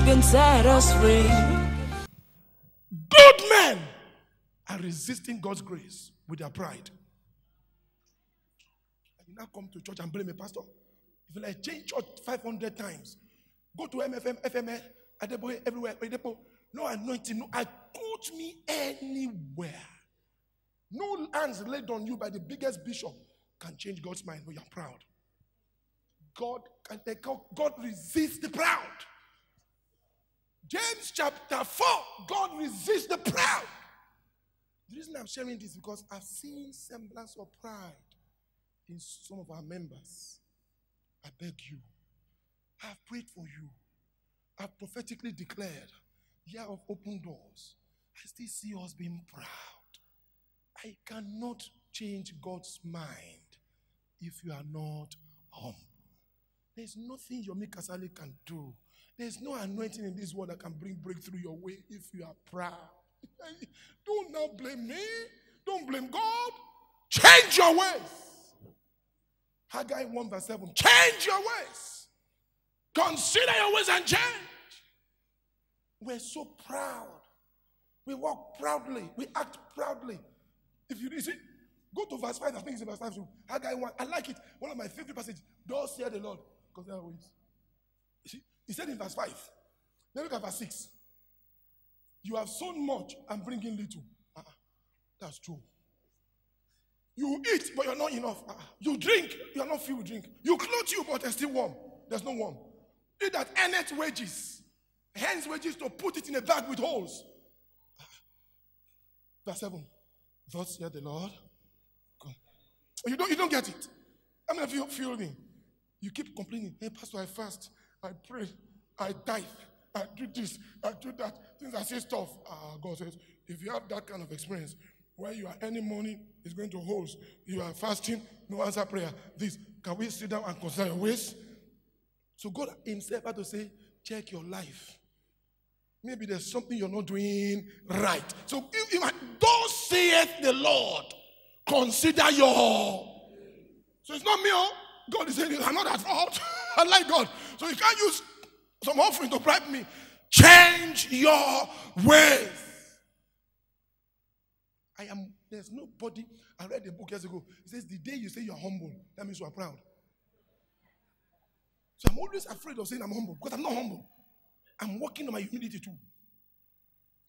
can set us free. Good men are resisting God's grace with their pride. And you now come to church and blame a pastor. If you like change church 500 times, go to MFM, FML, Adeboye, everywhere, no anointing, no, I put me anywhere. No hands laid on you by the biggest bishop can change God's mind when you're proud. God resists the proud. James chapter 4, God resists the proud. The reason I'm sharing this is because I've seen semblance of pride in some of our members. I beg you. I've prayed for you. I've prophetically declared year of open doors. I still see us being proud. I cannot change God's mind if you are not humble. There's nothing Yomi Kasali can do. There's no anointing in this world that can bring breakthrough your way if you are proud. Don't now blame me. Don't blame God. Change your ways. Haggai 1 verse 7. Change your ways. Consider your ways and change. We're so proud. We walk proudly. We act proudly. If you see, go to verse 5. I think it's verse 5 too. Haggai 1. I like it. One of my favorite passages. Thus saith the Lord. Because there are ways. He said in verse 5. Then look at verse 6. You have sown much and bring in little. That's true. You eat, but you're not enough. You drink, you're not filled with drink. You clothe you, but there's still warm. There's no warm. Eat that earneth wages. Hence wages to put it in a bag with holes. Verse 7. Thus saith the Lord. You don't get it. How many of you feel me? You keep complaining. Hey, Pastor, I fast. I pray. I tithe. I do this. I do that. Things I say stuff. God says, if you have that kind of experience, where you are earning money, it's going to holes. You are fasting, no answer prayer. This. Can we sit down and consider your ways? So God himself had to say, check your life. Maybe there's something you're not doing right. So if thus saith the Lord, consider your. So it's not me, God is saying, I'm not at fault. I like God. So you can't use some offering to bribe me. Change your ways. There's nobody. I read a book years ago. It says, the day you say you're humble, that means you are proud. So I'm always afraid of saying I'm humble because I'm not humble. I'm working on my humility too.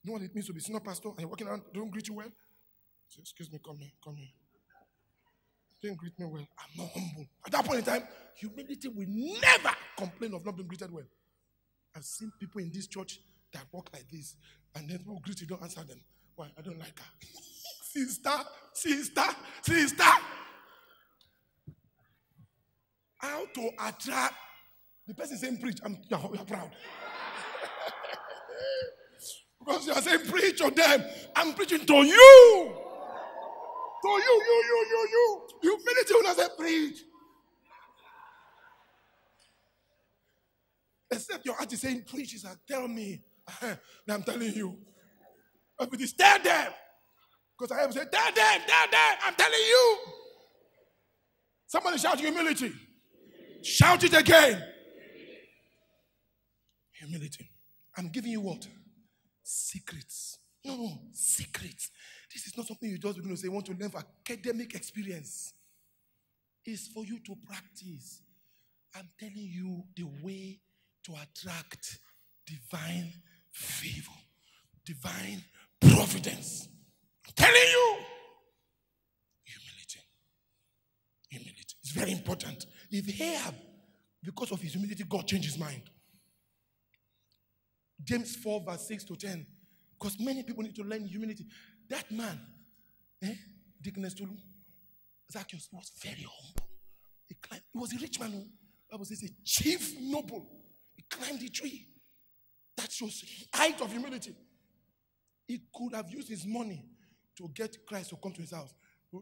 You know what it means to be senior pastor and you're walking around, don't greet you well? Say, excuse me, come here. Don't greet me well. I'm not humble. At that point in time, humility will never complain of not being greeted well. I've seen people in this church that walk like this, and then people greet you, don't answer them. Why? I don't like her. Sister. How to attract the person saying preach? You're proud. Because you are saying preach to them. I'm preaching to you. To you. Humility will not say preach. Except your heart is saying preach. Is like, tell me. I'm telling you. But it is tell them. Because I have said, tell them. I'm telling you. Somebody shout humility. Shout it again. Humility. I'm giving you what? Secrets. No, secrets. This is not something you just begin to say, you want to learn for academic experience. It's for you to practice. I'm telling you the way to attract divine favor, divine providence. I'm telling you. Humility. It's very important. If Ahab, because of his humility, God changed his mind. James 4 verse 6 to 10. Because many people need to learn humility. That man, Deaconess Tolu, Zacchaeus, was very humble. He was a rich man. The Bible says a chief noble. He climbed the tree. That shows the height of humility. He could have used his money to get Christ to come to his house.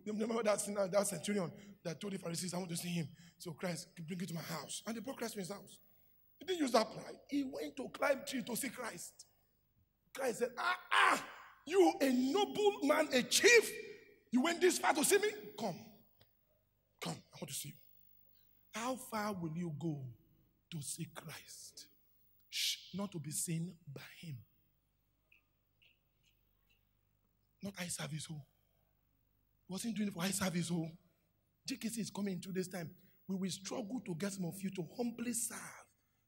Remember that centurion that told the Pharisees, I want to see him. So Christ, bring it to my house. And they brought Christ to his house. He didn't use that pride. He went to climb tree to see Christ. Christ said, you a noble man, a chief. You went this far to see me? Come, I want to see you. How far will you go to see Christ? not to be seen by him. Not eye service. Oh. Wasn't doing it for eye service. Oh. GKC is coming in 2 days' time. We will struggle to get some of you to humbly serve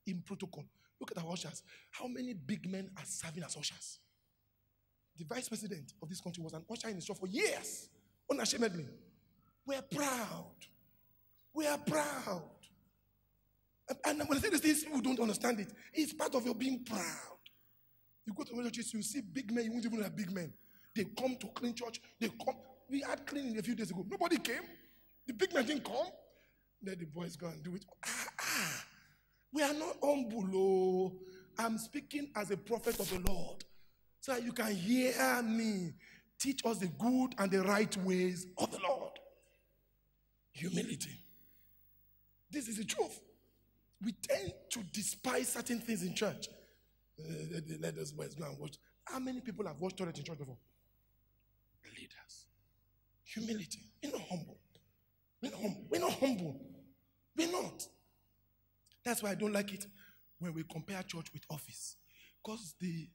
in protocol. Look at our ushers. How many big men are serving as ushers? The vice president of this country was an usher in his shop for years, unashamedly. We are proud. We are proud. And when I say these things, people don't understand it. It's part of your being proud. You go to major churches, you see big men, you won't even know big men. They come to clean church. They come. We had cleaning a few days ago. Nobody came. The big men didn't come. Let the boys go and do it. We are not humble. Oh. I'm speaking as a prophet of the Lord. So that you can hear me. Teach us the good and the right ways of the Lord. Humility. This is the truth. We tend to despise certain things in church. Let us boys go and watch. How many people have watched toilet in church before? Leaders. Humility. We're not humble. We're not humble. We're not humble. We're not. That's why I don't like it when we compare church with office. Because the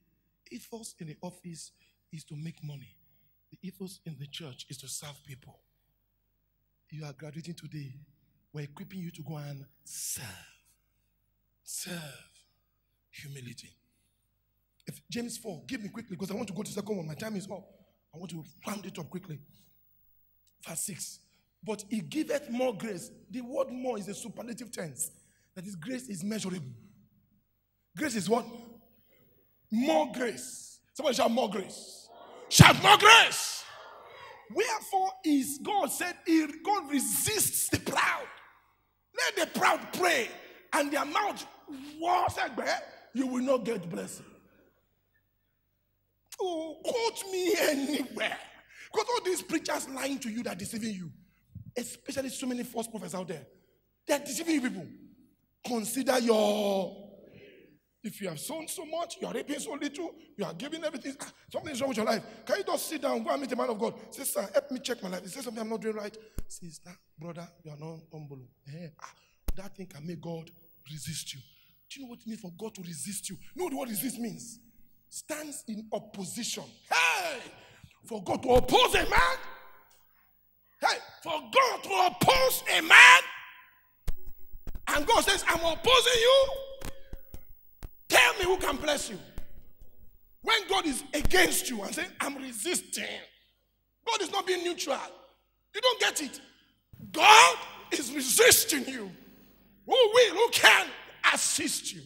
ethos in the office is to make money. The ethos in the church is to serve people. You are graduating today. We're equipping you to go and serve. Serve. Humility. If James 4, give me quickly because I want to go to the second one. My time is up. I want to round it up quickly. Verse 6. But he giveth more grace. The word more is a superlative tense. That is, grace is measurable. Grace is what? More grace. Somebody shout more grace. Shout more grace. Wherefore is God said, God resists the proud. Let the proud pray, and their mouth was you will not get blessing. Oh, quote me anywhere. Because all these preachers lying to you that are deceiving you, especially so many false prophets out there, they are deceiving you people. Consider if you have sown so much, you are reaping so little, you are giving everything, something is wrong with your life. Can you just sit down, go and meet a man of God? Say, sir, help me check my life. Is there something I'm not doing right? Sister, brother, you are not humble. That thing can make God resist you. Do you know what it means for God to resist you? You know what resist means? Stands in opposition. Hey! For God to oppose a man. Hey! For God to oppose a man. And God says, I'm opposing you. Tell me who can bless you. When God is against you and saying, I'm resisting. God is not being neutral. You don't get it. God is resisting you. Who can assist you?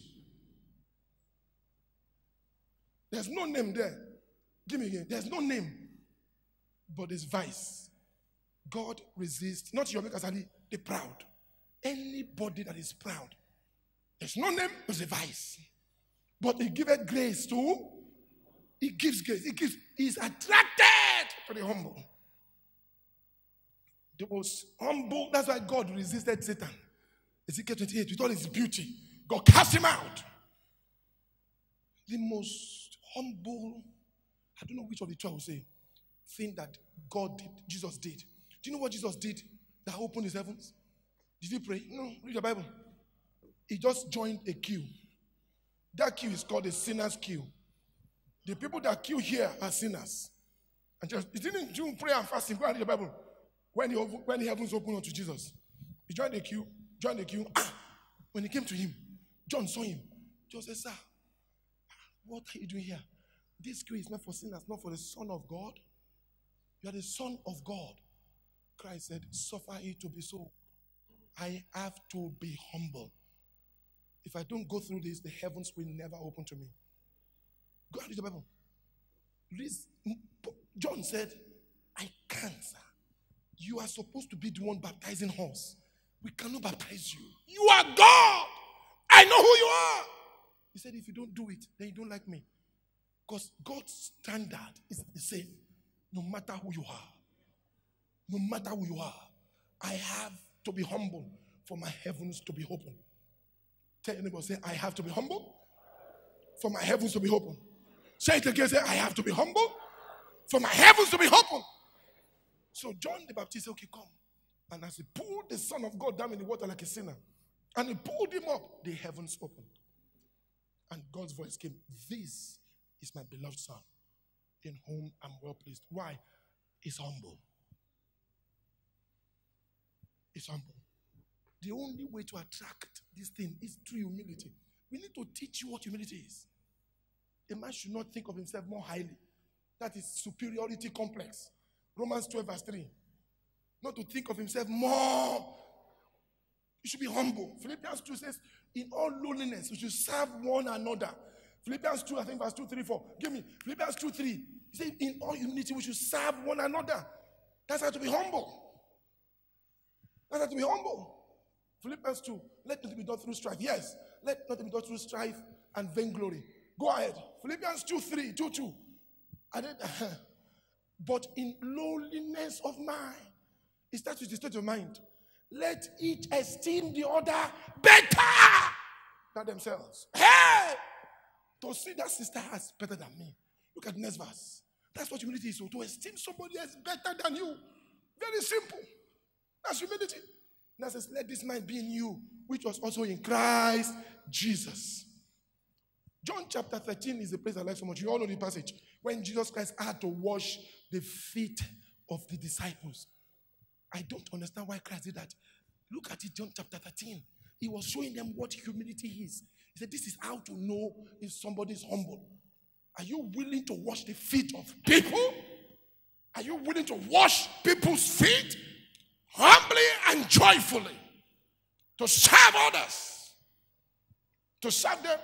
There's no name there. Give me again. There's no name. But there's vice. God resists, not your makers, the proud. Anybody that is proud. There's no name, there's a vice. But he giveth grace to, he gives grace. He's attracted to the humble. The most humble, that's why God resisted Satan. Ezekiel 28, with all his beauty, God cast him out. The most humble, I don't know which of the two I will say, thing that God did, Jesus did. Do you know what Jesus did that opened his heavens? Did he pray? No, read the Bible. He just joined a queue. That queue is called a sinner's queue. The people that queue here are sinners. And just, he didn't do prayer and fasting. Go and read the Bible. When the heavens opened unto Jesus, he joined the queue. When he came to him, John saw him. John said, sir, what are you doing here? This queue is not for sinners, not for the Son of God. You are the Son of God. Christ said, suffer it to be so. I have to be humble. If I don't go through this, the heavens will never open to me. Go and read the Bible. John said, I can't, sir. You are supposed to be the one baptizing us. We cannot baptize you. You are God. I know who you are. He said, if you don't do it, then you don't like me. Because God's standard is the same. No matter who you are. No matter who you are. I have to be humble for my heavens to be open. Tell anybody, say, I have to be humble for my heavens to be open. Say it again, say, I have to be humble for my heavens to be open. So John the Baptist said, okay, come. And as he pulled the Son of God down in the water like a sinner, and he pulled him up, the heavens opened. And God's voice came, this is my beloved son, in whom I'm well pleased. Why? He's humble. He's humble. The only way to attract this thing is through humility. We need to teach you what humility is. A man should not think of himself more highly. That is superiority complex. Romans 12 verse 3. Not to think of himself more. You should be humble. Philippians 2 says, in all lowliness, we should serve one another. Philippians 2, I think verse 2, 3, 4. Give me. Philippians 2, 3. He said, in all humility, we should serve one another. That's how to be humble. That's how to be humble. Philippians 2, let nothing be done through strife. Yes, let nothing be done through strife and vainglory. Go ahead. Philippians 2, 3, 2, 2. But in lowliness of mind. It starts with the state of mind. Let each esteem the other better than themselves. Hey! To see that sister as better than me. Look at the next verse. That's what humility is. So to esteem somebody as better than you. Very simple. That's humility. Now says, let this mind be in you, which was also in Christ Jesus. John chapter 13 is the place I like so much. You all know the passage. When Jesus Christ had to wash the feet of the disciples. I don't understand why Christ did that. Look at it, John chapter 13. He was showing them what humility is. He said, this is how to know if somebody is humble. Are you willing to wash the feet of people? Are you willing to wash people's feet? Humbly and joyfully. To serve others. To serve them.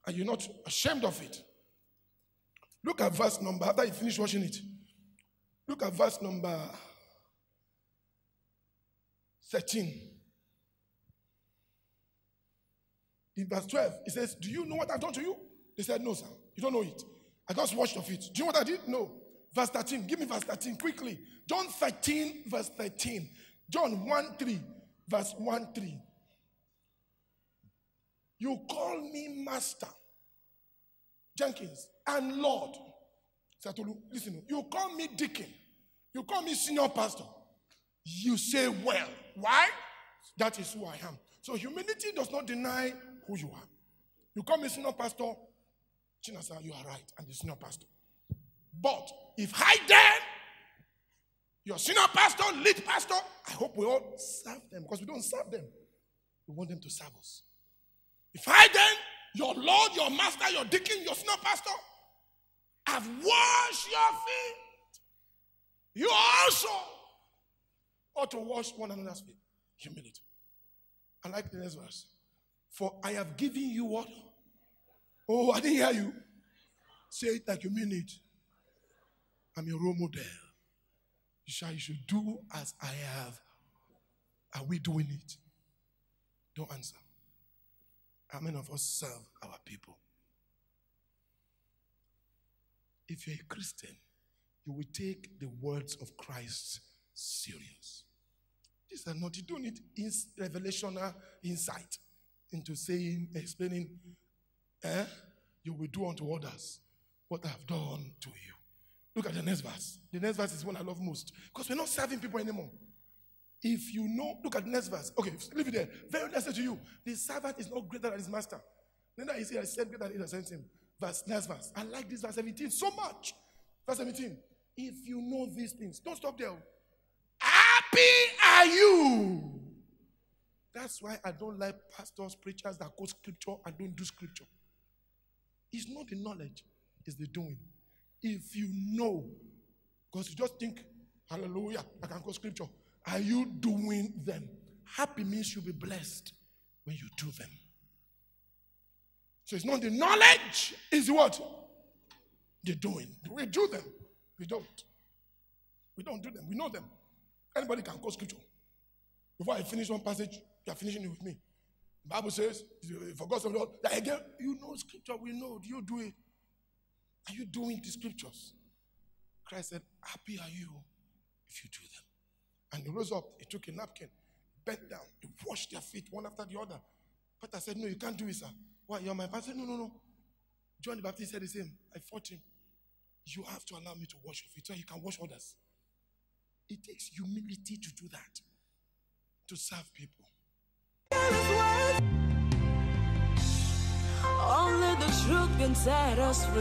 Are you not ashamed of it? Look at verse number, after you finish washing it. Look at verse number 13. In verse 12, it says, do you know what I've done to you? They said, no, sir. You don't know it. I just washed your feet. Do you know what I did? No. Verse 13. Give me verse 13 quickly. John 13, verse 13. John 1, 3, verse 1, 3. You call me master, Jenkins, and Lord. Satolu, listen. You call me deacon. You call me senior pastor. You say, well, why? That is who I am. So humility does not deny who you are. You call me senior pastor, Chinasa, you are right, and the senior pastor. But if I then, your senior pastor, lead pastor, I hope we all serve them, because we don't serve them. We want them to serve us. If I then, your Lord, your master, your deacon, your senior pastor, have washed your feet, you also ought to wash one another's feet. Humility. I like the next verse. For I have given you what? Oh, I didn't hear you. Say it like you mean it. I'm your role model. You should do as I have. Are we doing it? Don't answer. How many of us serve our people? If you're a Christian, you will take the words of Christ serious. These are not, you don't need revelational insight into saying, explaining, you will do unto others what I have done to you. Look at the next verse. The next verse is one I love most. Because we're not serving people anymore. If you know, look at the next verse. Okay, leave it there. Very nice to you. The servant is not greater than his master. Then I say, I said greater than he that sent him. Next verse. I like this verse 17 so much. Verse 17. If you know these things, don't stop there. Happy are you. That's why I don't like pastors, preachers that quote scripture and don't do scripture. It's not the knowledge, it's the doing. If you know, because you just think, hallelujah, I can quote scripture. Are you doing them? Happy means you'll be blessed when you do them. So it's not the knowledge, it's what? The doing. We do them. We don't. We don't do them. We know them. Anybody can quote scripture. Before I finish one passage, you are finishing it with me. The Bible says, for God so Lord, that again, you know scripture, we know. Do you do it? Are you doing the scriptures? Christ said, happy are you if you do them. And he rose up, he took a napkin, bent down, he washed their feet one after the other. But I said, no, you can't do it, sir. Why? You're my pastor? No. John the Baptist said the same. I fought him. You have to allow me to wash your feet so you can wash others. It takes humility to do that, to serve people. Oh, truth can set us free.